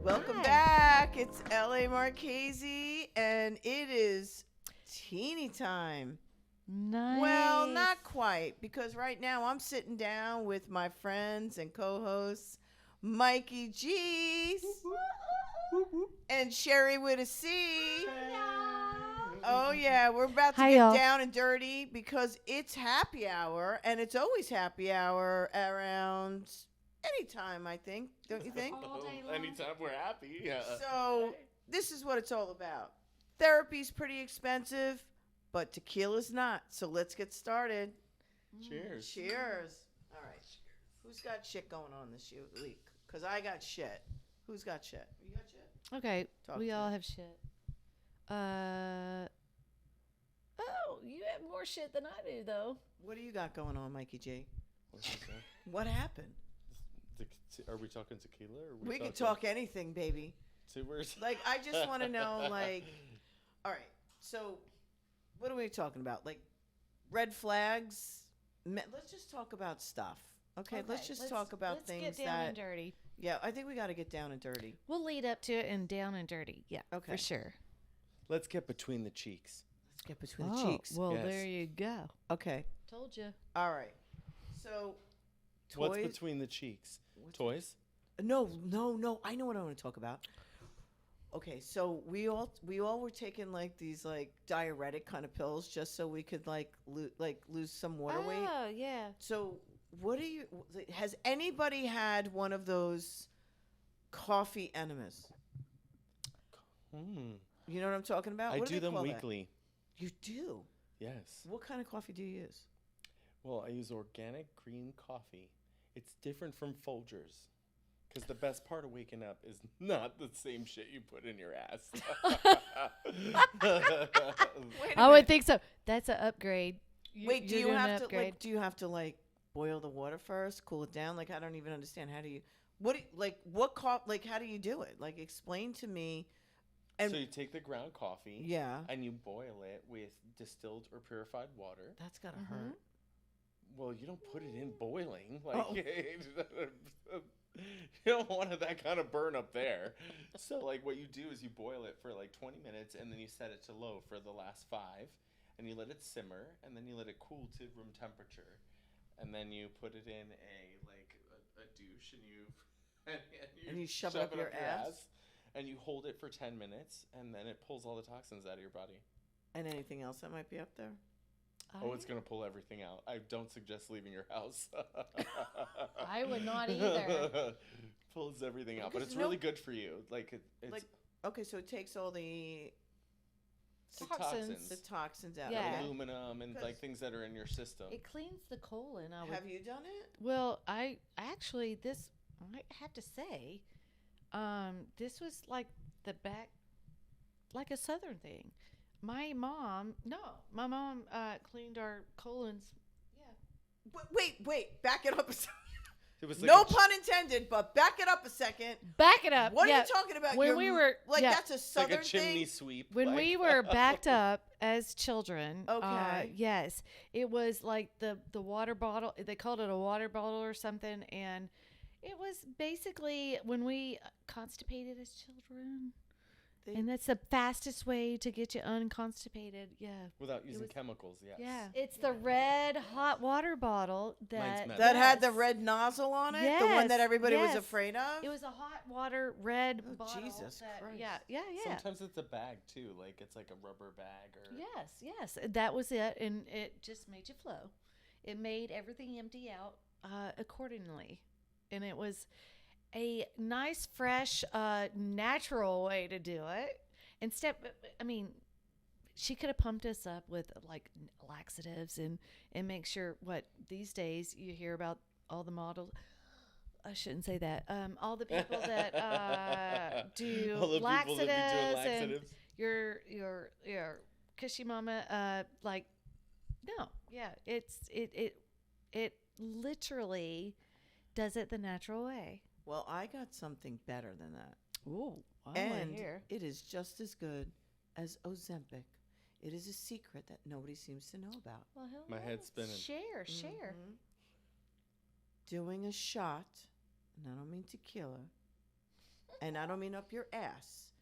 Welcome Hi. back. It's LA Marchese, and it is teeny time. Nice. Well, not quite, because right now I'm sitting down with my friends and co-hosts, Mikey G and Cherie with a C. Oh yeah, we're about to Hi, get y'all. down and dirty because it's happy hour, and it's always happy hour around any time, I think. Don't you think? All day long. Anytime we're happy, yeah. So this is what it's all about. Therapy's pretty expensive, but tequila's not. So let's get started. Cheers. Cheers. All right. Who's got shit going on this week? Because I got shit. Who's got shit? You got shit? Okay, Talk we to all me. have shit. Oh, you have more shit than I do, though. What do you got going on, Mikey G? What's that? What happened? Are we talking tequila? Or are We can talk anything, baby. Sewers? Like, I just want to know, like, all right. So, what are we talking about? Like, red flags? Let's just talk about stuff. Okay, let's just talk about let's things get down that. and dirty. Yeah, I think we got to get down and dirty. We'll lead up to it and down and dirty. Yeah, Okay. for sure. Let's get between the cheeks. Let's get between the cheeks. Well, Yes. there you go. Okay. Told you. All right. So, toys. What's between the cheeks? Toys? No. I know what I want to talk about. Okay, so we all were taking like these like diuretic kind of pills just so we could like lose some water weight. Oh, yeah. So, what do you? Has anybody had one of those coffee enemas? You know what I'm talking about? I What do they them call that? weekly. You do? Yes. What kind of coffee do you use? Well, I use organic green coffee. It's different from Folgers. Because the best part of waking up is not the same shit you put in your ass. I would think so. That's an upgrade. Wait, do You're you doing an have to upgrade. like? Do you have to like boil the water first, cool it down? Like, I don't even understand. How do you? How do you do it? Like, explain to me. And So you take the ground coffee yeah, and you boil it with distilled or purified water. that's gotta Mhm. hurt. Well, you don't put it in boiling. Like, Oh. you don't want that kind of burn up there. So, like, what you do is you boil it for like 20 minutes and then you set it to low for the last 5. And you let it simmer and then you let it cool to room temperature. And then you put it in a douche and you shove it up your ass? And you hold it for 10 minutes and then it pulls all the toxins out of your body. And anything else that might be up there? Oh, it's going to pull everything out. I don't suggest leaving your house. I would not either. Pulls everything out, but Because it's really good for you. It's Like, okay, so it takes all the Toxins. toxins out. Yeah. Okay. aluminum and like things that are in your system. It cleans the colon. Have you done it? Well, I actually I have to say, this was like like a Southern thing. My mom cleaned our colons. Yeah. Wait, back it up a second. It was No pun intended, but back it up a second. Back it up. What yeah. are you talking about? When we were- like, yeah. that's a like Southern a chimney thing. sweep. When like- we were backed up as children, Okay. yes, it was like the water bottle. They called it a water bottle or something, and it was basically when we constipated as children. And that's the fastest way to get you unconstipated. Yeah. Without It using was- chemicals, yes. Yeah. It's the red hot water bottle that metal. That had the yes. red nozzle on it, the one that Yes, everybody was yes. afraid of. It was a hot water red Oh, bottle. Jesus Christ. Yeah. Sometimes it's a bag too, like it's like a rubber bag or. Yes. That was it, and it just made you flow. It made everything empty out accordingly, and it was a nice, fresh, natural way to do it. She could have pumped us up with like laxatives and make sure these days you hear about all the models. I shouldn't say that. All the people that do All the people that be doing laxatives and laxatives. your cushy mama, it literally does it the natural way. Well, I got something better than that. Ooh, I want And to hear. it is just as good as Ozempic. It is a secret that nobody seems to know about. Well, My head's spinning. Share. Mhm. Doing a shot, and I don't mean tequila, and I don't mean up your ass,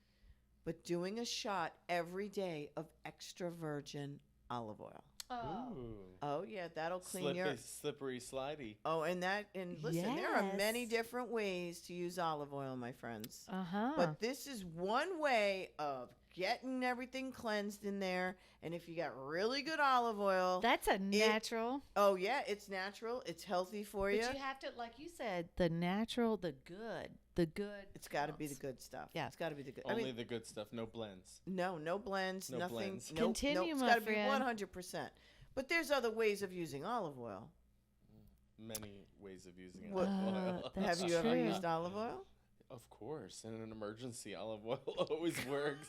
but doing a shot every day of extra virgin olive oil. Oh. Ooh. Oh yeah, that'll clean your. Slippery, slidey. Oh, and listen, there are many Yes. different ways to use olive oil, my friends. Uh-huh. But this is one way of getting everything cleansed in there. And if you got really good olive oil, That's a natural. oh yeah, it's natural, it's healthy for But you. you have to, like you said, the natural, the good. It's got to be the good stuff. Yeah. It's got to be the good. Only the good stuff, no blends. No blends, No nothing. blends. Nope, Continue, nope. It's my got to be friend. 100%. But there's other ways of using olive oil. Many ways of using What- olive oil. That's Have you ever true. used olive oil? Of course, in an emergency, olive oil always works.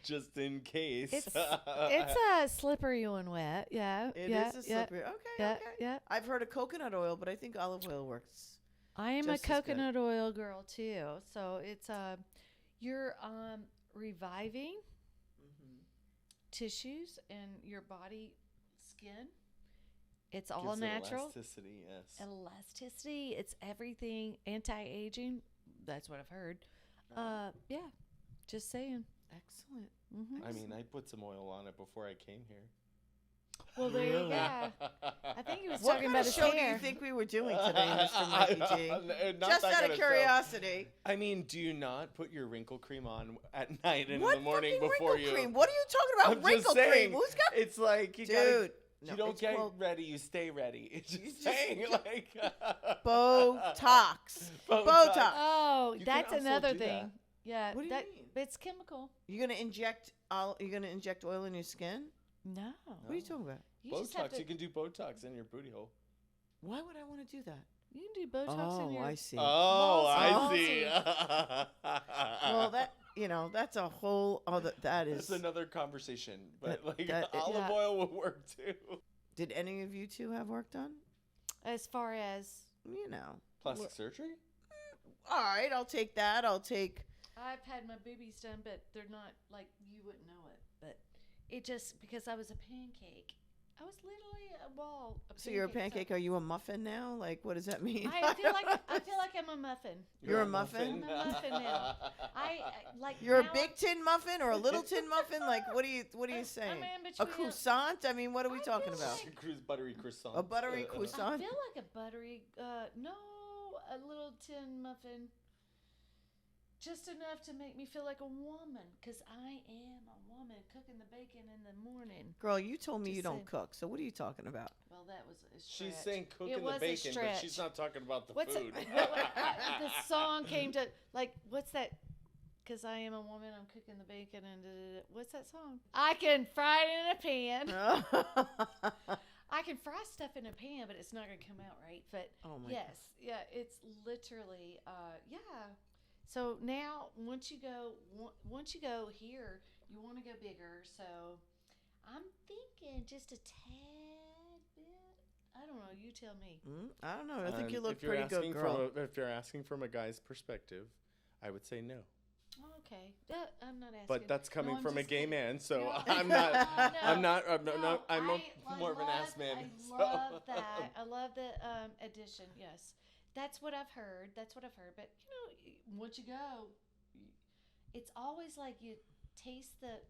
Just in case. It's slippery when wet. Yeah. It yeah, is a yeah, slippery. Okay, Yeah, okay. yeah. I've heard of coconut oil, but I think olive oil works. I am Just a as good. coconut oil girl too. So it's you're reviving tissues and your body skin. It's all Gives it natural. Elasticity, yes. Elasticity. It's everything anti-aging. That's what I've heard. Yeah. Just saying. Excellent. Hmm I mean, I put some oil on it before I came here. Well, there you go. I think he was What talking kind about of his show do hair. you think we were doing today, Mr. Mikey G? Not Just that out kind of show. curiosity. I mean, do you not put your wrinkle cream on at night and What in the morning fucking before wrinkle you? cream? What are you talking about? I'm Wrinkle just saying, cream? Who's got? It's like you Dude, gotta, no, you don't it's get called ready, you stay ready. It's just just- saying, like Botox. Botox. Botox. Oh, You can that's also another do thing. that. Yeah. What do you mean? It's chemical. You're gonna inject oil in your skin? No. What are you talking about? You just have Botox, to. you can do Botox in your booty hole. Why would I want to do that? You can do Botox in your. I see. Oh, I Ballsy. see. Well, that's a whole other. That is. That's another conversation, but like that- olive yeah. oil will work too. Did any of you two have work done? As far as Plastic surgery? All right, I'll take that. I'll take. I've had my boobies done, but they're not like you wouldn't know it. But it just because I was a pancake. I was literally a ball. So you're a pancake. Are you a muffin now? Like, what does that mean? I feel like I'm a muffin. You're a muffin? I'm a muffin now. I like. You're now a big tin muffin or a little tin muffin? Like, what are you saying? I'm in A between croissant? I mean, what are we I talking feel about? like- Buttery croissant. A buttery I croissant? feel like a buttery. No, a little tin muffin. Just enough to make me feel like a woman, because I am a woman cooking the bacon in the morning. Girl, you told me Just you don't saying. cook. So what are you talking about? Well, that was a She's stretch. saying It cooking the was a bacon, but she's stretch. not talking about the What's food. the song came to like? What's that? Because I am a woman, I'm cooking the bacon and what's that song? I can fry it in a pan. I can fry stuff in a pan, but it's not gonna come out right. But Oh my yes, yeah, it's literally yeah. So now once you go here, you want to go bigger. So I'm thinking just a tad bit. I don't know. You tell me. I don't know. I think you If look you're pretty good, asking girl. if you're asking from a guy's perspective, I would say no. Okay, I'm not asking. But that's coming I'm from a just gay kidding. man, so No. I'm not. No. I'm not. No, I'm I more of an love- ass man. I so. love that. I love the addition. Yes, that's what I've heard. But once you go, it's always like you taste it,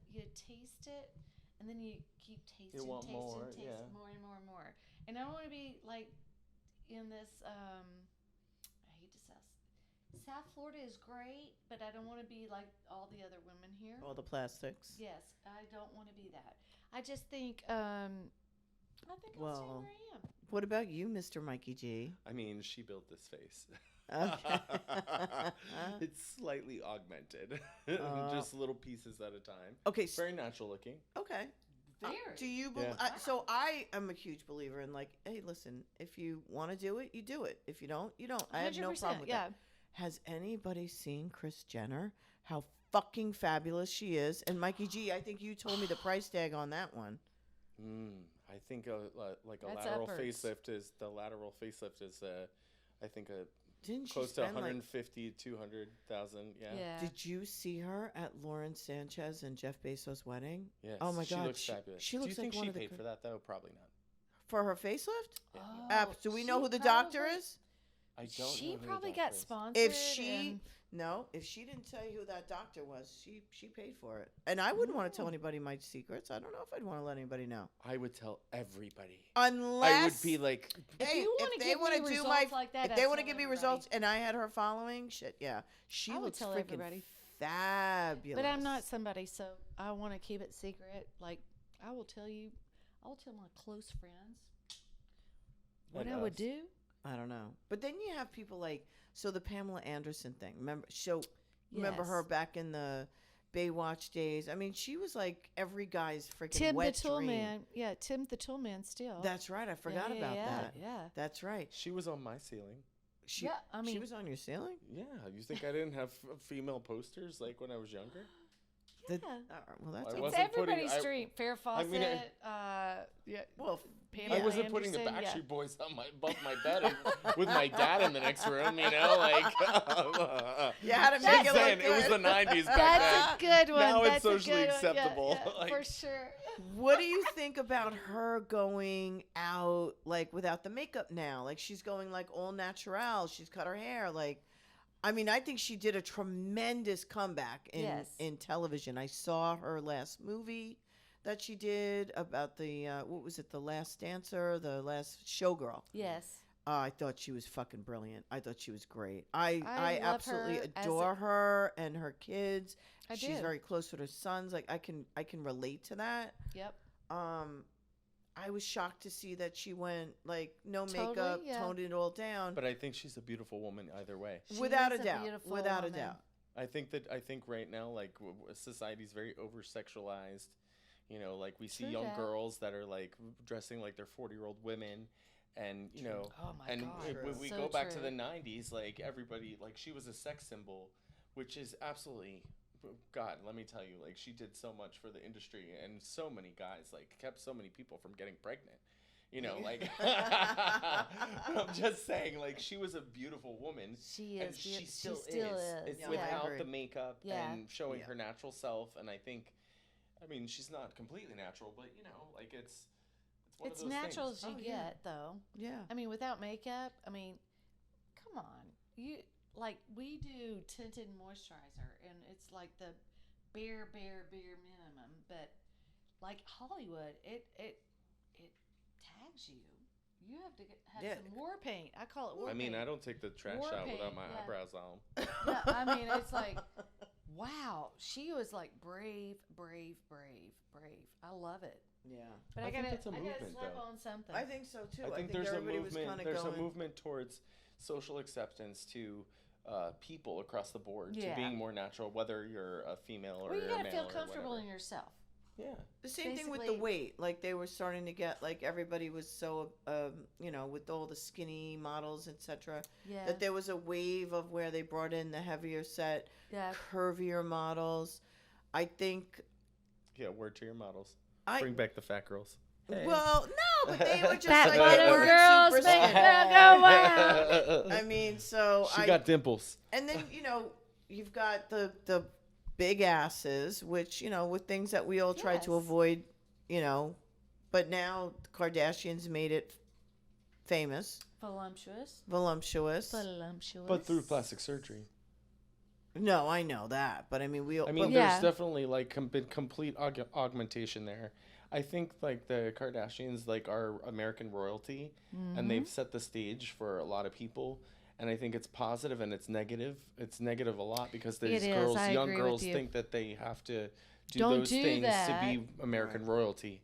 and then you keep tasting, want tasting, more, tasting yeah. more and more and more. And I don't want to be like in this. I hate to say. South Florida is great, but I don't want to be like all the other women here. All the plastics. Yes, I don't want to be that. I just think I'll stay Well, where I am. What about you, Mr. Mikey G? I mean, she built this face. Okay. It's slightly augmented, just little pieces at a time. Okay. Very natural looking. Okay. Very. Do you Yeah. so I am a huge believer in like, hey, listen, if you want to do it, you do it. If you don't, you don't. I have no 100%, problem with yeah. that. Has anybody seen Kris Jenner? How fucking fabulous she is. And Mikey G, I think you told me the price tag on that one. I think like a That's lateral upwards. facelift is I think Didn't she Close to spend like? 150, 200,000. Yeah. Yeah. Did you see her at Lauren Sanchez and Jeff Bezos' wedding? Yes. Oh my She God, looks fabulous. she Do looks you like think one she of the paid for that though? Probably not. For her facelift? Oh, Do we know she who the doctor probably- is? I don't know. She who the probably doctor got is. sponsored. If she and- no, if she didn't tell you who that doctor was, she paid for it. And I wouldn't want to tell anybody my secrets. I don't know if I'd want to let anybody know. I would tell everybody. Unless I would be like, hey, you wanna if they give me want to do results my like that, if I'd they want to tell give me everybody. results and I had her following, shit, yeah. She I would looks tell freaking everybody. fabulous. But I'm not somebody, so I want to keep it secret. Like, I will tell you, I will tell my close friends what I would do. I don't know. But then you have people like the Pamela Anderson thing. Remember remember her Yes. back in the Baywatch days? I mean, she was like every guy's freaking Tim the wet Tool dream. Man. Yeah, Tim the Tool Man still. That's right. I forgot about that. Yeah. That's right. she was on my ceiling. She, Yeah, I she mean- was on your ceiling? Yeah. You think I didn't have female posters like when I was younger? The- Yeah. well, that's I It's wasn't putting- everybody's dream. Farrah Fawcett. mean, Yeah. well. Pamela I wasn't putting the Anderson, Backstreet yeah. Boys on above my bed with my dad in the next room. You know, like. You had to Just make it look saying, it was the good. 90s back That's then. a good one. Now it's That's a socially good one. acceptable. Yeah, Like- for sure. What do you think about her going out like without the makeup now? Like she's going like all natural. She's cut her hair. Like, I mean, I think she did a tremendous comeback Yes. in television. I saw her last movie that she did about the what was it? The Last Dancer, the last Showgirl. Yes. I thought she was fucking brilliant. I thought she was great. I love absolutely her as adore her and her kids. I She's do. very close with her sons. Like I can relate to that. Yep. I was shocked to see that she went like no Totally, makeup, yeah. toned it all down. But I think she's a beautiful woman either way. She without a is a doubt, beautiful without a woman. doubt. I think right now, like society's very over sexualized. You know, like we see True young that. girls that are like dressing like they're 40-year-old women, and you know, Oh my and God. when we So go back to true. the 90s, like everybody, like she was a sex symbol, which is absolutely, God, let me tell you, like she did so much for the industry, and so many guys like kept so many people from getting pregnant. You know, like I'm just saying, like she was a beautiful woman. She And is. she still is. It's, Yeah, I without agree. the makeup Yeah. and showing Yeah. her natural self. And I think, I mean, she's not completely natural, but you know, like it's one It's of those natural things. as you Oh, yeah. get, though. Yeah. I mean, without makeup, I mean, come on. You like we do tinted moisturizer, and it's like the bare minimum. But like Hollywood, it tags you. You have to have Yeah. some war paint. I call it war I mean, paint. I don't take the trash War out paint, without my yeah. eyebrows on. Yeah, I mean, it's like, wow, she was like brave. I love it. Yeah. But I I think gotta, that's a I gotta movement, slap though. on something. I think so too. I think there's a everybody was movement. kinda There's a going- movement towards social acceptance to people across the board Yeah. to being more natural, whether you're a female or well, you a gotta male feel or comfortable whatever. in yourself. Yeah. The same thing with the Basically- weight. Like they were starting to get like everybody was so you know, with all the skinny models, etc. Yeah. That there was a wave of where they brought in the heavier set, Yeah. curvier models. I think Yeah. Word to your models. I Bring back the fat girls. Hey. well, no, but they were just Fat like bottom they weren't girls super make skinny. it go wild. I mean, so She got dimples. and then you know you've got the big asses, which you know with things that we all tried to Yes. avoid, you know, but now the Kardashians made it famous, Voluptuous. voluptuous. But through plastic surgery. No, I know that, but I mean we. I mean, but- Yeah. there's definitely like been complete augmentation there. I think like the Kardashians like are American royalty, and they've set the stage for a lot of people. And I think it's positive and it's negative. It's negative a lot because these It is. girls, I young agree with girls, you. think that they have to do Don't those do things that. to be American royalty,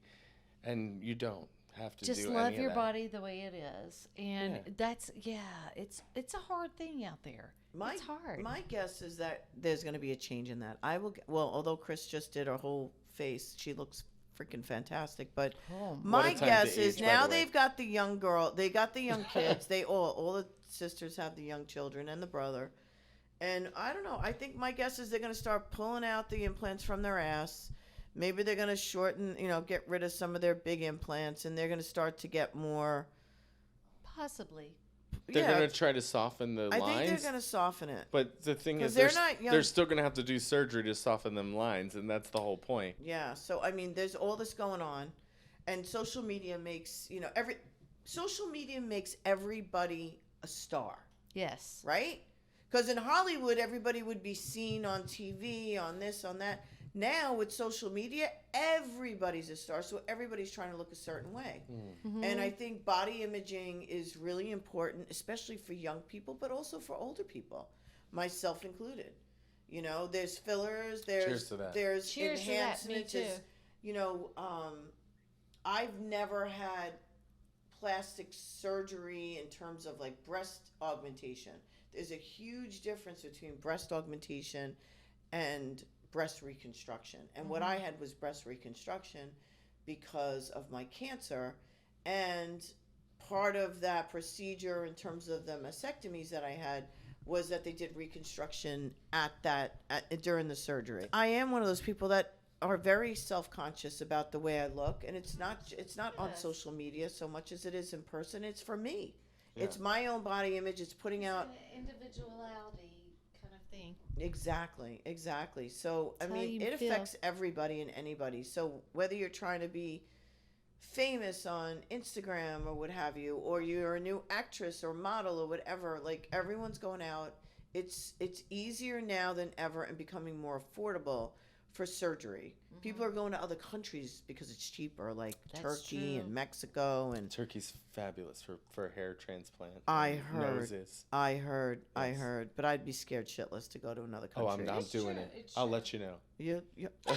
and you don't have to Just do love any your of that. body the way it is, and Yeah. that's it's a hard thing out there. It's hard. My guess is that there's going to be a change in that. I will. Well, although Chris just did her whole face, she looks freaking fantastic. But Oh, my a time to guess is age, by now the way. they've got the young girl, they got the young kids. They all the sisters have the young children and the brother. And I don't know. I think my guess is they're going to start pulling out the implants from their ass. Maybe they're going to shorten, you know, get rid of some of their big implants, and they're going to start to get more. possibly. They're gonna try to soften the I lines. think they're gonna soften it. But the thing is, they're not young. they're still gonna have to do surgery to soften them lines, and that's the whole point. Yeah. So I mean, there's all this going on, and social media makes everybody a star, Yes. right? Because in Hollywood, everybody would be seen on TV, on this, on that. Now with social media, everybody's a star, so everybody's trying to look a certain way. Mm-hmm. And I think body imaging is really important, especially for young people, but also for older people, myself included. You know, there's fillers, Cheers to that. there's Cheers to that. enhancements. Me too. You know, I've never had plastic surgery in terms of like breast augmentation. There's a huge difference between breast augmentation and breast reconstruction. And what I had was breast reconstruction because of my cancer. And part of that procedure in terms of the mastectomies that I had was that they did reconstruction during the surgery. I am one of those people that are very self-conscious about the way I look, and it's not on social media so much as it is in person. It's for me. Yeah. It's my own body image. It's putting out individuality kind of thing. Exactly. So That's I mean, it affects everybody and anybody. So whether you're trying to be famous on Instagram or what have you, or you're a new actress or model or whatever, like everyone's going out. It's easier now than ever and becoming more affordable for surgery. People are going to other countries because it's cheaper, like Turkey and Mexico. And Turkey's fabulous for hair transplant. I heard. Noses. I heard. But I'd be scared shitless to go to another country. I'm doing it. I'll let you know. You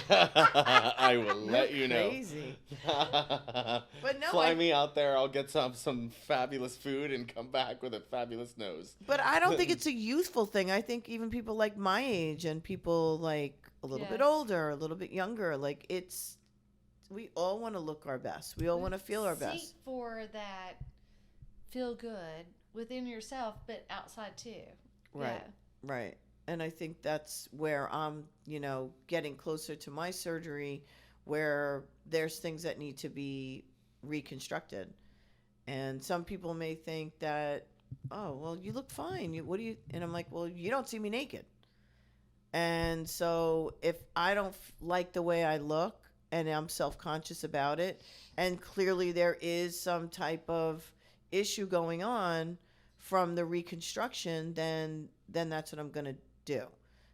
I will let you know. Crazy. But no, fly me out there. I'll get some fabulous food and come back with a fabulous nose. But I don't think it's a youthful thing. I think even people like my age and people like a little bit older, a little bit younger, like we all want to look our best. We all want to feel our best. Seek for that feel good within yourself, but outside too. Right. Yeah. Right. And I think that's where I'm, getting closer to my surgery, where there's things that need to be reconstructed. And some people may think that, oh, well, you look fine. And I'm like, well, you don't see me naked. And so if I don't like the way I look and I'm self-conscious about it, and clearly there is some type of issue going on from the reconstruction, then that's what I'm going to do.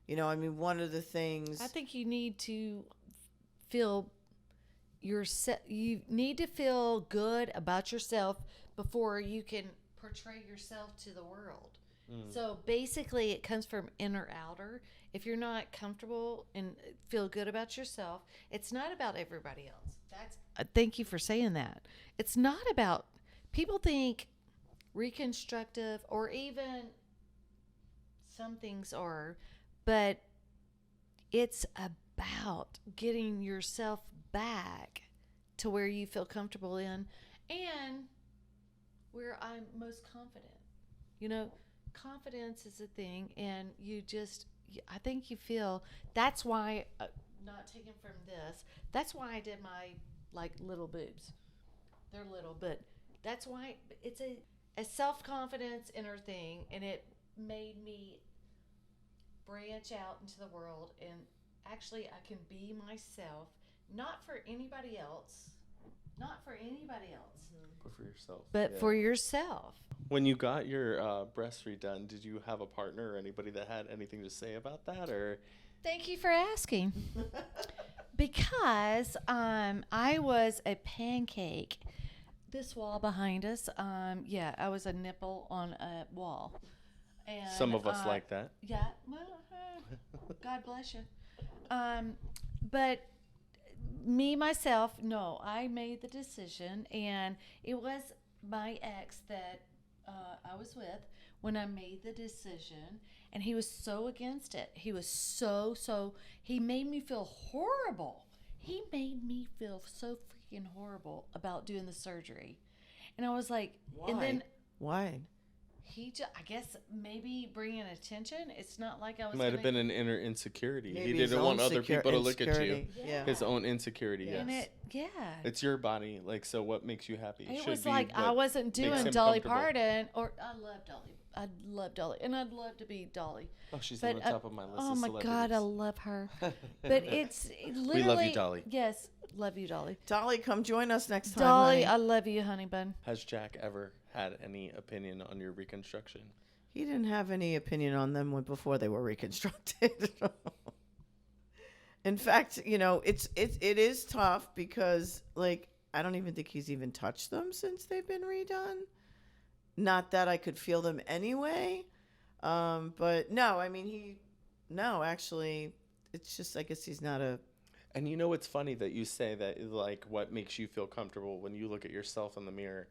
One of the things I think you need to feel you need to feel good about yourself before you can portray yourself to the world. So basically it comes from inner outer. If you're not comfortable and feel good about yourself, it's not about everybody else. Thank you for saying that. It's not about, people think reconstructive, or even some things are, but it's about getting yourself back to where you feel comfortable in and where I'm most confident. Confidence is a thing, and I think you feel, that's why, not taken from this, that's why I did my little boobs. They're little, but that's why it's a self-confidence inner thing, and it made me branch out into the world, and actually I can be myself, not for anybody else, But for yourself. But for yourself. When you got your breast redone, did you have a partner or anybody that had anything to say about that? Or Thank you for asking. Because I was a pancake. This wall behind us, I was a nipple on a wall. And some of us like that. Yeah, well, God bless you. But myself, no, I made the decision, and it was my ex that I was with when I made the decision, and he was so against it. He was he made me feel horrible. He made me feel so freaking horrible about doing the surgery. And I was like, why? And then why? I guess maybe bringing attention. It's not like I was. Might have been an inner insecurity. Maybe He his didn't own want other people to look at you. insecurity. Yeah. His own insecurity. Yeah. And Yes. It's your body. Like, so what makes you happy? It should was be like I what wasn't makes doing him Dolly comfortable. Parton, or I love Dolly. I love Dolly, and I'd love to be Dolly. Oh, she's But on the top of my list oh of my celebrities. God, I love her. But it's literally. We love you, Dolly. Yes, love you, Dolly. Dolly, come join us next time. Dolly, honey. I love you, honey bun. Has Jack ever had any opinion on your reconstruction? He didn't have any opinion on them before they were reconstructed. In fact, it is tough because, like, I don't even think he's even touched them since they've been redone. Not that I could feel them anyway. But no, I mean, actually, it's just, I guess he's not a... And you know, it's funny that you say that, like, what makes you feel comfortable when you look at yourself in the mirror.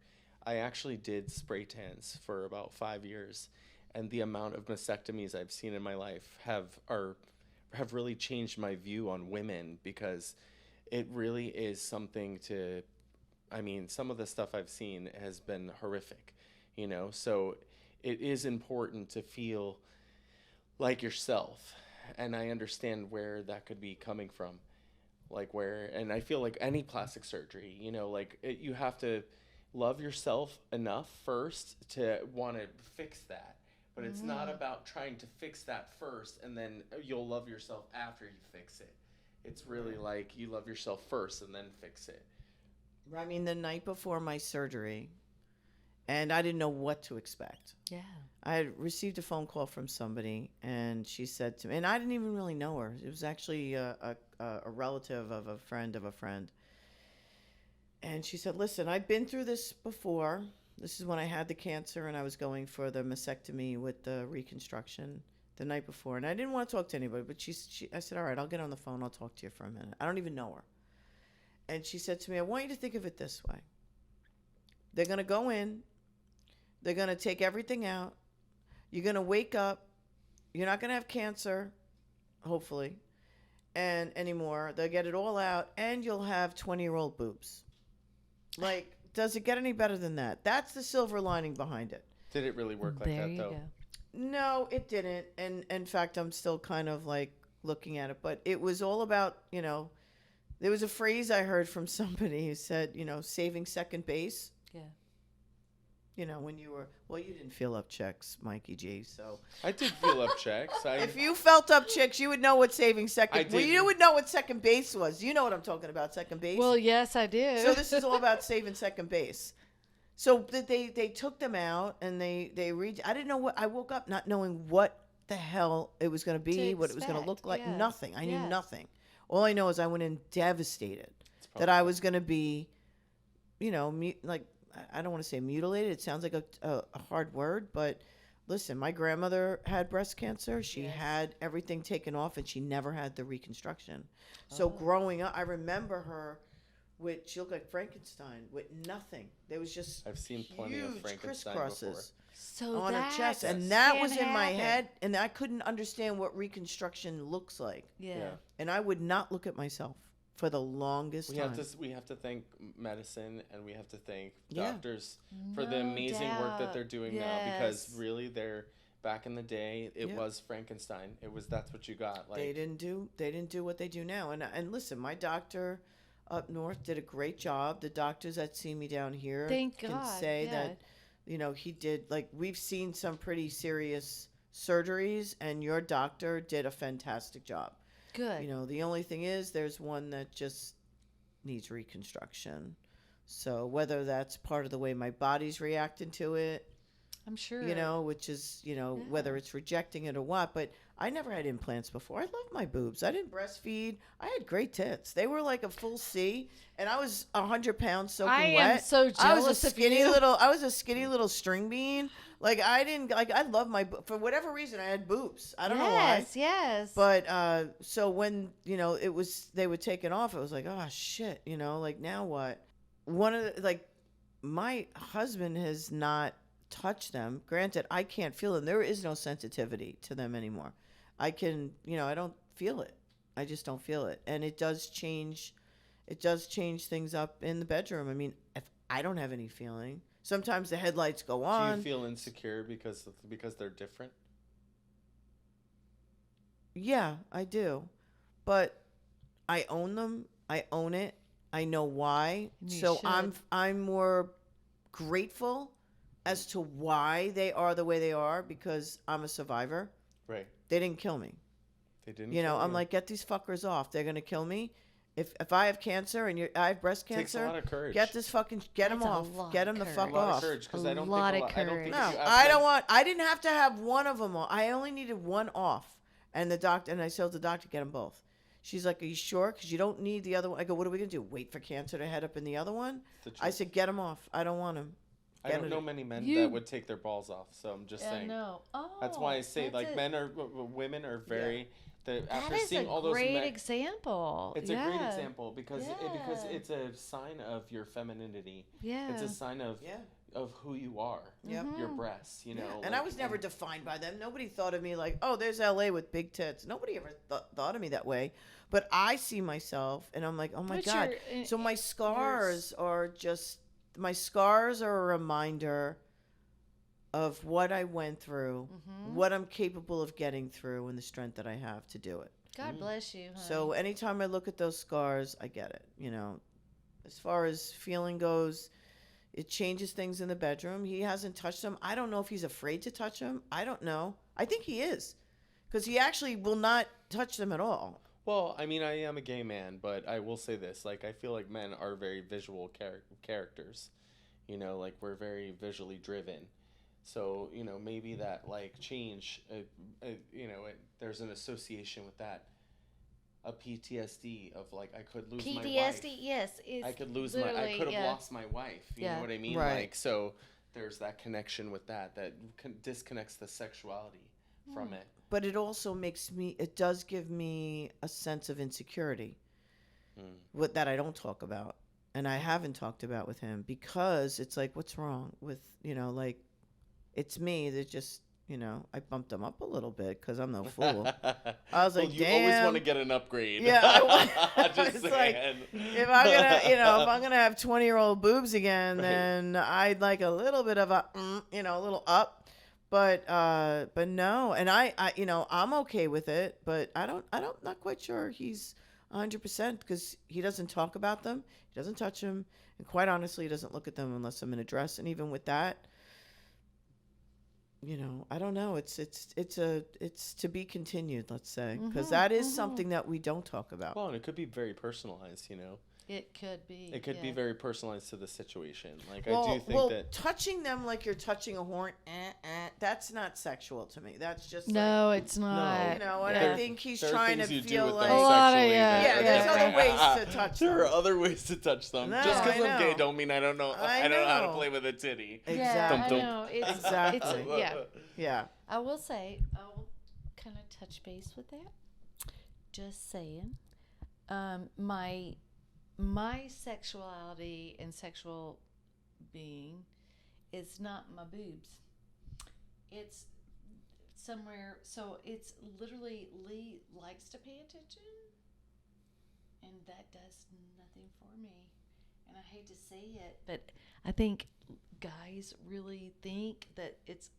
I actually did spray tans for about 5 years. And the amount of mastectomies I've seen in my life have really changed my view on women, because it really is something to, I mean, some of the stuff I've seen has been horrific, so it is important to feel like yourself. And I understand where that could be coming from, and I feel like any plastic surgery, you have to love yourself enough first to want to fix that. But it's not about trying to fix that first and then you'll love yourself after you fix it. It's really like you love yourself first and then fix it. I mean, the night before my surgery, and I didn't know what to expect. Yeah. I had received a phone call from somebody, and she said to me, and I didn't even really know her. It was actually a relative of a friend of a friend. And she said, listen, I've been through this before. This is when I had the cancer and I was going for the mastectomy with the reconstruction the night before. And I didn't want to talk to anybody, but I said, all right, I'll get on the phone. I'll talk to you for a minute. I don't even know her. And she said to me, I want you to think of it this way. They're going to go in. They're going to take everything out. You're going to wake up. You're not going to have cancer, hopefully, and anymore. They'll get it all out, and you'll have 20-year-old boobs. Like, does it get any better than that? That's the silver lining behind it. Did it really work like that, though? Go. No, it didn't. And in fact, I'm still kind of like looking at it. But it was all about, there was a phrase I heard from somebody who said, saving second base. Yeah. When you were, you didn't fill up checks, Mikey G. So I did fill up checks. if you felt up checks, you would know what saving second. Well, you didn't. would know what second base was. You know what I'm talking about, second base. Well, yes, I do. So this is all about saving second base. So they took them out and they I didn't know what. I woke up not knowing what the hell it was going to be, what it was going to look like. Yes. Nothing. I knew Yes. nothing. All I know is I went in devastated that I was going to be, I don't want to say mutilated. It sounds like a hard word, but listen, my grandmother had breast cancer. She had everything taken off, and she never had the reconstruction. So growing up, I remember her she looked like Frankenstein with nothing. There was just I've seen plenty of huge Frankenstein crisscrosses before. So on her that chest, and that can was in my happen. head, and I couldn't understand what reconstruction looks like. Yeah. And I would not look at myself for the longest We time. have to thank medicine, and we have to thank Yeah. doctors for the No amazing work that doubt. they're doing now, because Yes. really back in the day it Yeah. was Frankenstein. That's what you got. Like, They didn't do what they do now. And listen, my doctor up north did a great job. The doctors that see me down here Thank can God, say yeah. that he did, like, we've seen some pretty serious surgeries, and your doctor did a fantastic job. Good. The only thing is there's one that just needs reconstruction. So whether that's part of the way my body's reacting to it, I'm sure. which is, whether it's rejecting it or what. But I never had implants before. I love my boobs. I didn't breastfeed. I had great tits. They were like a full C, and I was 100 pounds soaking I wet. am so I was jealous a of skinny you. little string bean. Like, I didn't, like, I love for whatever reason, I had boobs. I don't know why. Yes. But so when they were taken off, it was like, oh shit, like, now what? My husband has not touched them. Granted, I can't feel them. There is no sensitivity to them anymore. I can, I don't feel it. I just don't feel it, and it does change things up in the bedroom. I mean, if I don't have any feeling, Sometimes the headlights go Do on. you feel insecure because they're different? Yeah, I do. But I own them. I own it. I know why. And you So should. I'm more grateful as to why they are the way they are because I'm a survivor. Right. They didn't kill me. They didn't. You know, kill I'm like, get these fuckers off. They're gonna kill me. If I have cancer and I have breast It takes a cancer, lot of courage. get them That's a off. lot Get of them the courage. fuck a lot off. of courage because A I don't lot think of I don't think courage. No, if you have I don't meds- want. I didn't have to have one of them. I only needed one off, and the doctor and I told the doctor get them both. She's like, "Are you sure? Because you don't need the other one." I go, "What are we gonna do? Wait for cancer to head up in the other one?" the truth. I said, "Get them off. I don't want them." I don't know many men You- that would take their balls off, so I'm just saying. No. Oh, That's why I say that's like a- women are very. That After is seeing a all those great men, example. it's yeah. a great example because because Yeah. it's a sign of your femininity. Yeah. It's a sign of Yeah. of who you are. Yep. Your breasts, you know. Yeah. And I was never defined by them. Nobody thought of me like, "Oh, there's LA with big tits." Nobody ever thought of me that way. But I see myself, and I'm like, "Oh my But god!" you're- So my you're- scars are just a reminder of what I went through, what I'm capable of getting through, and the strength that I have to do it. God bless you. Honey. So anytime I look at those scars, I get it. You know, as far as feeling goes, it changes things in the bedroom. He hasn't touched them. I don't know if he's afraid to touch them. I don't know. I think he is, because he actually will not touch them at all. Well, I mean, I am a gay man, but I will say this: like, I feel like men are very visual characters. You know, like we're very visually driven. So you know, maybe that like change. You know, there's an association with that. A PTSD of like I could lose my wife. PTSD, yes, is I could lose literally, I could have yeah. lost my wife. You Yeah. know what I mean? Right. Like so, there's that connection with that disconnects the sexuality from it. But it also it does give me a sense of insecurity that I don't talk about. And I haven't talked about with him because it's like, what's wrong with, like, it's me that just, I bumped him up a little bit because I'm no fool. I was like, you damn. always want to get an upgrade. Yeah, Just it's like, saying. if I'm gonna have 20-year-old boobs again, then I'd like a little bit of a little up. But no, and I I'm okay with it, but I'm not quite sure he's 100% because he doesn't talk about them, he doesn't touch them, and quite honestly, he doesn't look at them unless I'm in a dress, and even with that, I don't know. It's to be continued, let's say, because that is something that we don't talk about. Well, and it could be very personalized, It could be. It could be very personalized to the situation. Like Well, I do think that touching them like you're touching a horn, that's not sexual to me. That's just No, it's not. and Yeah. I think he's there are trying to things you do feel with like them A lot of- sexually yeah, that- there's yeah. other ways to touch them. There are other ways to touch them. No, Just because I I'm gay know. don't mean I don't know. I I don't know how to know. play with a titty. Exactly. Yeah, I know. It's, Exactly. It's, yeah. Yeah. I will say, I'll kind of touch base with that. Just saying. My sexuality and sexual being is not my boobs. It's somewhere, so it's literally Lee likes to pay attention, and that does nothing for me. And I hate to say it, but I think guys really think that it's,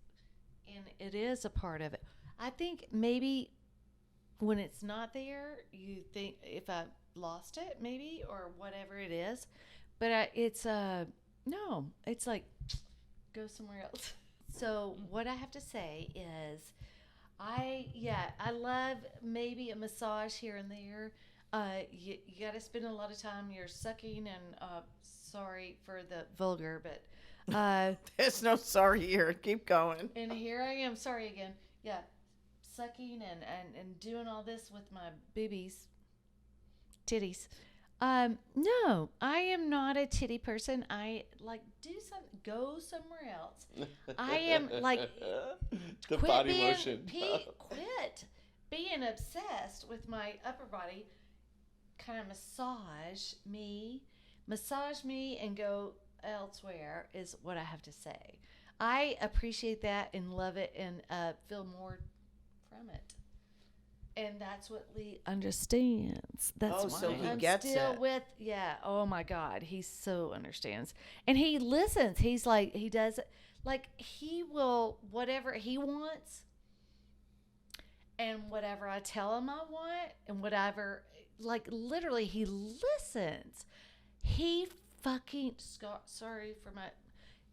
and it is a part of it. I think maybe when it's not there, you think if I lost it, maybe, or whatever it is. But it's no, it's like go somewhere else. So what I have to say is, I love maybe a massage here and there. You got to spend a lot of time. You're sucking and sorry for the vulgar, but. There's no sorry here. Keep going. And here I am, sorry again. Yeah, sucking and doing all this with my boobies, titties. No, I am not a titty person. I like go somewhere else. I am like the quit body being, motion. quit being obsessed with my upper body. Kind of massage me, and go elsewhere is what I have to say. I appreciate that and love it and feel more from it. And that's what Lee understands. That's Oh, why so he I'm gets still it. with, oh my God. He so understands. And he listens. He's like, he does it. Like, he will, whatever he wants, and whatever I tell him I want, and whatever, like, literally, he listens. He fucking, sorry for my,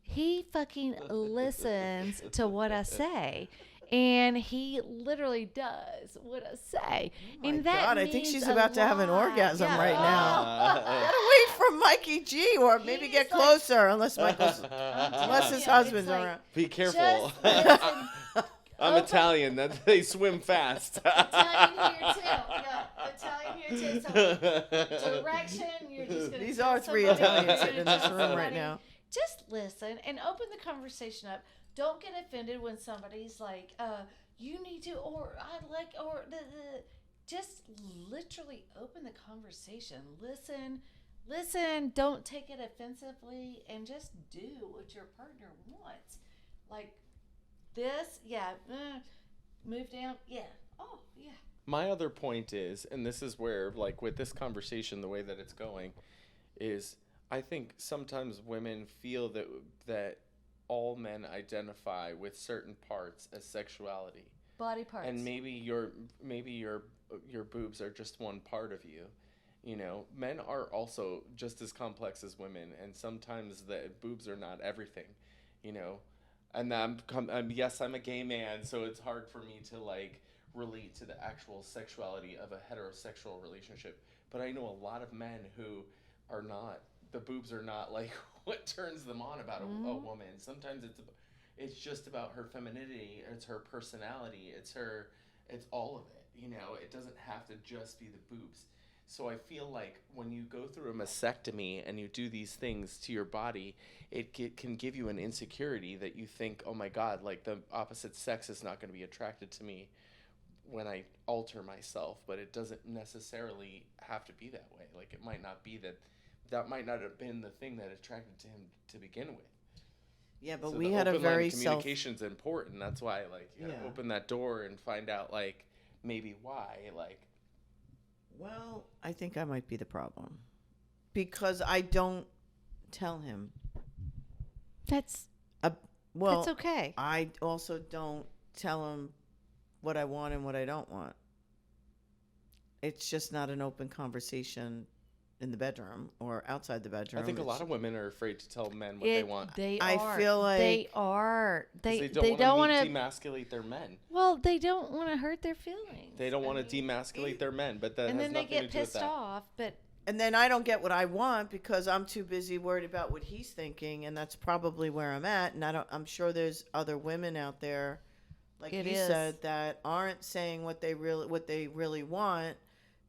he fucking listens to what I say. And he literally does what I say. My and that God, I think means she's a about to have an lot. orgasm Yeah. right now. Oh. Gotta wait for Mikey G, or maybe He's get like- closer, unless Michael's, I'm unless telling his you, husband's it's like, around. Be careful. Just listen. I'm Open- Italian. That they swim fast. Italian here too. Yeah, Italian here too. So direction, you're just gonna. These tell are three somebody, Italians you're sitting in gonna this tell room right somebody. now. Just listen and open the conversation up. Don't get offended when somebody's like, "You need to," or "I like," or just literally open the conversation. Listen. Don't take it offensively, and just do what your partner wants. Like this, move down, oh yeah. My other point is, and this is where, like, with this conversation, the way that it's going, is I think sometimes women feel that all men identify with certain parts as sexuality, Body parts. and maybe your boobs are just one part of you. You know, men are also just as complex as women, and sometimes the boobs are not everything. You know, and yes, I'm a gay man, so it's hard for me to like relate to the actual sexuality of a heterosexual relationship. But I know a lot of men who are not. The boobs are not like what turns them on about a woman. Sometimes it's just about her femininity. It's her personality. It's all of it. You know, it doesn't have to just be the boobs. So I feel like when you go through a mastectomy and you do these things to your body, it can give you an insecurity that you think, oh my God, like the opposite sex is not going to be attracted to me when I alter myself. But it doesn't necessarily have to be that way. Like it might not be that might not have been the thing that attracted to him to begin with. Yeah, but So we the had a open line very of communication's important. That's why, like, you gotta open that door and find out, like, maybe why, like. Well, I think I might be the problem because I don't tell him. That's Well, that's okay. I also don't tell him what I want and what I don't want. It's just not an open conversation in the bedroom or outside the bedroom. I think a lot of women are afraid to tell men what they want. I feel like they are. They They don't want want to to. demasculate their men. Well, they don't want to hurt their feelings. They don't want to demasculate their men, but that and has then they nothing to get do with pissed that. off. But and then I don't get what I want because I'm too busy worried about what he's thinking, and that's probably where I'm at. And I'm sure there's other women out there, like It you is. said, that aren't saying what they really want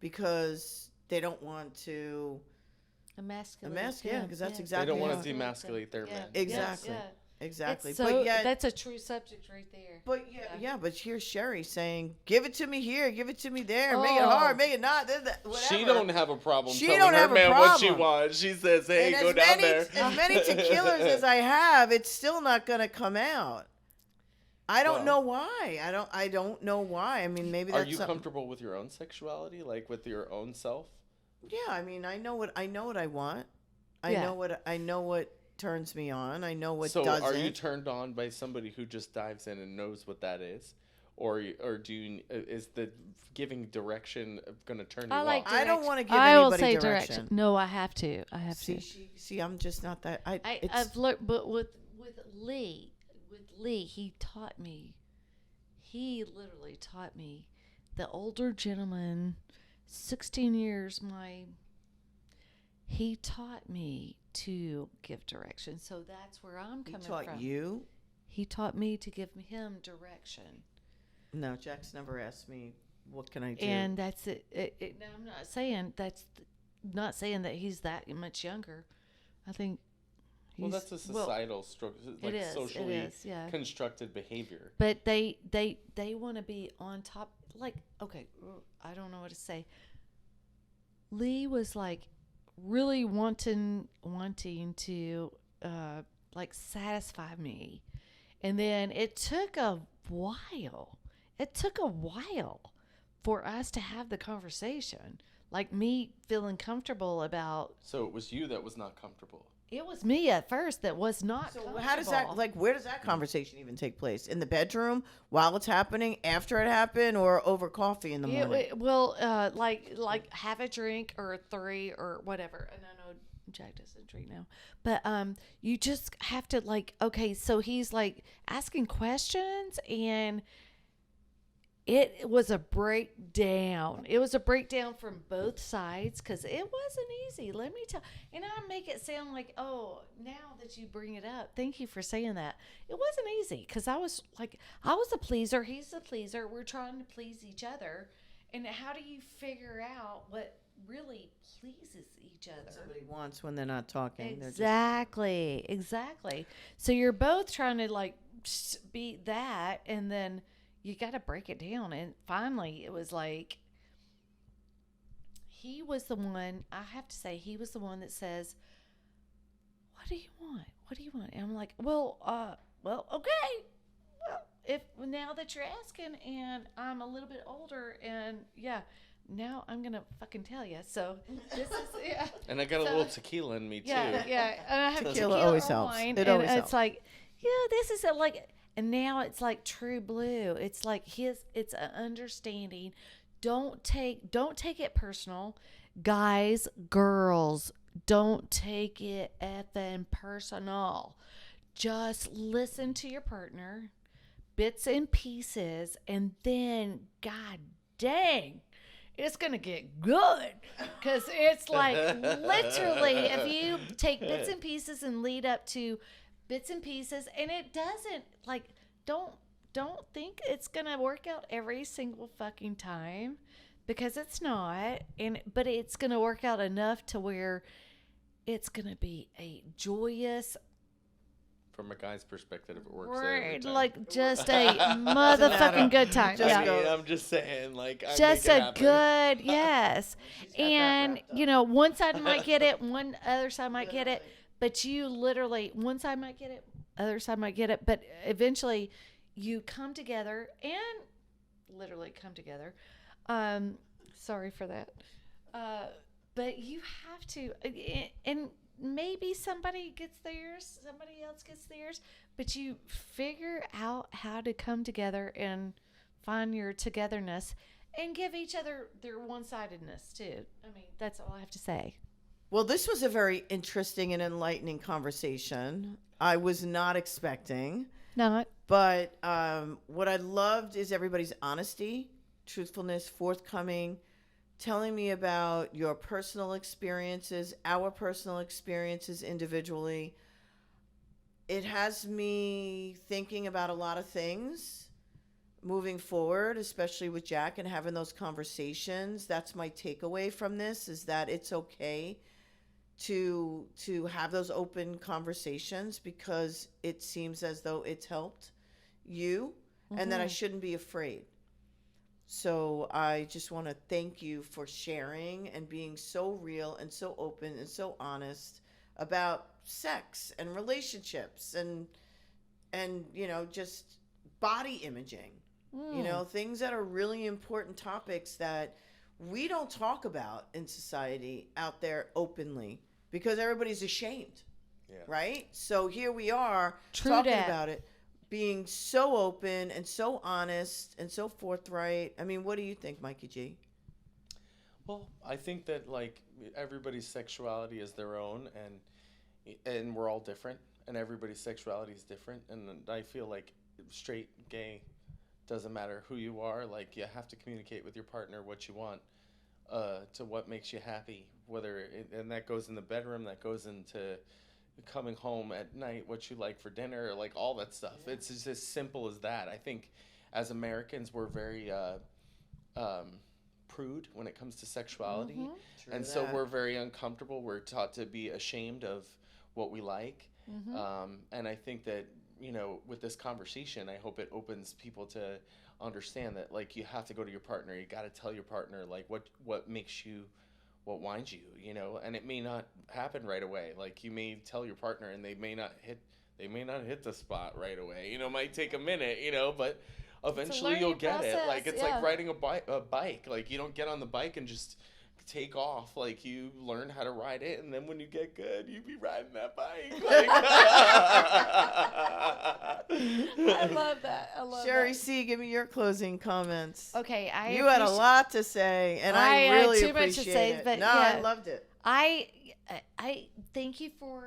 because they don't want to emasculate. yeah, because that's They exactly don't want how- to demasculate their men. Exactly. Yeah. Exactly. It's so, but yet that's a true subject right there. But but here's Cherie saying, "Give it to me here, give it to me there, Oh. make it hard, make it not." Whatever. She don't have a problem She telling don't her have a man what she problem. wants. She says, "Hey, And go as down many, there." as many tequilas as I have, it's still not going to come out. I don't know why. I don't know why. I mean, maybe Are that's you something. comfortable with your own sexuality, like with your own self? Yeah, I mean, I know what I want. Yeah. I know what turns me on. I know what So, doesn't. are you turned on by somebody who just dives in and knows what that is, or do you, is the giving direction going to turn you I like off? I don't want to give I will anybody say direction. No, I have to. I have See, to. see, I'm just not that. I've learned, but with Lee, he taught me. He literally taught me. The older gentleman, 16 years, he taught me to give direction. So that's where I'm coming from. He taught you? He taught me to give him direction. No, Jack's never asked me, what can I do? And that's it. Now, I'm not saying that he's that much younger. I think Well, that's a societal struggle, like socially constructed behavior. But they want to be on top. Like, okay, I don't know what to say. Lee was like really wanting to like satisfy me, and then it took a while. It took a while for us to have the conversation. Like me feeling comfortable about. So it was you that was not comfortable. It was me at first that was not. So comfortable. how does that, like, where does that conversation even take place? In the bedroom, while it's happening, after it happened, or over coffee in the morning? Like have a drink or 3 or whatever. And I know Jack doesn't drink now, but you just have to, like, okay, so he's like asking questions, and it was a breakdown. It was a breakdown from both sides, because it wasn't easy. Let me tell. And I make it sound like, oh, now that you bring it up, thank you for saying that. It wasn't easy, because I was a pleaser. He's a pleaser. We're trying to please each other. And how do you figure out what really pleases each other? Somebody wants when they're not talking. Exactly. So you're both trying to, like, be that, and then you got to break it down. And finally, it was like, he was the one, I have to say, he was the one that says, what do you want? What do you want? And I'm like, well, okay. Well, if now that you're asking, and I'm a little bit older, and yeah, now I'm going to fucking tell you. So this is, yeah. And I got a little tequila in me, too. Yeah. And I have tequila always or helps. wine, It and always it's helps. like, yeah, this is like, and now it's like true blue. It's like it's an understanding. Don't take it personal. Guys, girls, don't take it effing personal. Just listen to your partner, bits and pieces, and then, god dang, it's going to get good. Because it's like, literally, if you take bits and pieces and lead up to bits and pieces, and it doesn't, like, don't think it's gonna work out every single fucking time, because it's not. But it's gonna work out enough to where it's gonna be a joyous, From a guy's perspective, it works out every time. like, just a motherfucking good time. Just Yeah. go. I'm just saying, like, I Just make it a happen. good, yes. got that And, wrapped up. you know, one side might get it, one other side might get it, but you literally, one side might get it, other side might get it, but eventually you come together and literally come together. Sorry for that. But you have to, and maybe somebody gets theirs, somebody else gets theirs, but you figure out how to come together and find your togetherness and give each other their one-sidedness too. I mean, that's all I have to say. Well, this was a very interesting and enlightening conversation. I was not expecting. Not. But what I loved is everybody's honesty, truthfulness, forthcoming, telling me about your personal experiences, our personal experiences individually. It has me thinking about a lot of things moving forward, especially with Jack and having those conversations. That's my takeaway from this, is that it's okay to have those open conversations, because it seems as though it's helped you, and that I shouldn't be afraid. So I just want to thank you for sharing and being so real and so open and so honest about sex and relationships and you know, just body imaging. You know, things that are really important topics that we don't talk about in society out there openly, because everybody's ashamed. Yeah. Right? So here we are True talking dat. about it, being so open and so honest and so forthright. I mean, what do you think, Mikey G? Well, I think that, like, everybody's sexuality is their own, and we're all different, and everybody's sexuality is different, and I feel like straight, gay, doesn't matter who you are. Like, you have to communicate with your partner what you want, to what makes you happy, and that goes in the bedroom, that goes into coming home at night, what you like for dinner, like all that stuff. Yeah. It's just as simple as that. I think as Americans, we're very prude when it comes to sexuality, and so we're very uncomfortable. We're taught to be ashamed of what we like, and I think that, you know, with this conversation, I hope it opens people to understand that, like, you have to go to your partner. You got to tell your partner, like, what makes you, what winds you, you know, and it may not happen right away. Like, you may tell your partner and they may not hit the spot right away, you know, it might take a minute, you know, but eventually you'll learning get it. process, Like it's yeah. like riding a bike. Like you don't get on the bike and just take off. Like you learn how to ride it, and then when you get good, you be riding that bike. Like, I love that. I love Cherie that. C, give me your closing comments. Okay, You had a lot to say, and I really too much to appreciate say, it. but No, yeah. I loved it. I thank you for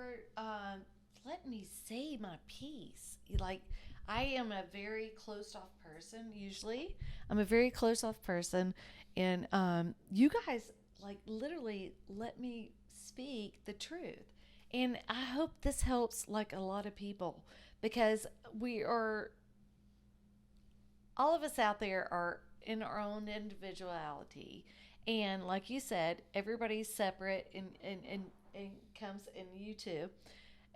letting me say my piece. Like, I am a very closed off person. Usually, I'm a very closed off person, and you guys like literally let me speak the truth, and I hope this helps like a lot of people, because we are, all of us out there are in our own individuality. And like you said, everybody's separate and comes in you too.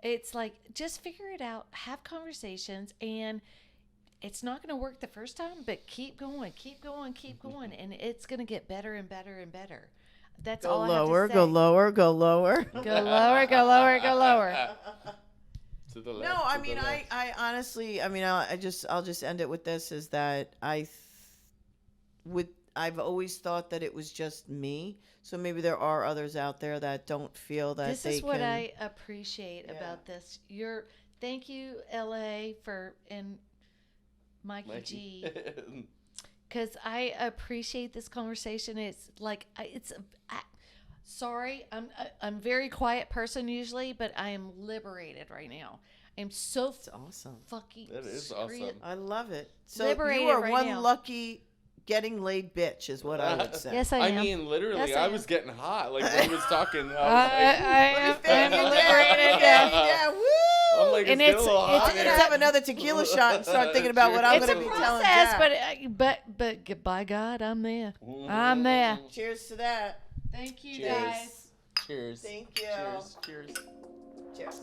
It's like, just figure it out, have conversations, and it's not going to work the first time, but keep going, and it's going to get better and better and better. That's Go all lower, I have to say. go lower, go lower. Go lower, go lower, go lower. To the left, No, I to the mean, left. I honestly, I mean, I'll just end it with this: is that I've always thought that it was just me. So maybe there are others out there that don't feel that This they is what can. I appreciate about this. Thank you, LA, and Mikey G. Because I appreciate this conversation. It's like sorry, I'm a very quiet person usually, but I am liberated right now. I'm so It's awesome. fucking. That is scream- awesome. I love it. So Liberated you are right one now. lucky getting laid bitch, is what I would say. Yes, I am. mean, literally, Yes, I I am. was getting hot. Like when he was talking, I I was am liberated. Yeah, woo! I'm like, And it's, getting a it's- little hot I'm gonna here. have another tequila shot and start thinking about what I'm It's a gonna be telling process, Jack. but by God, I'm there. I'm there. Cheers to that. Thank you, Cheers. guys. Cheers. Thank you. Cheers. Cheers.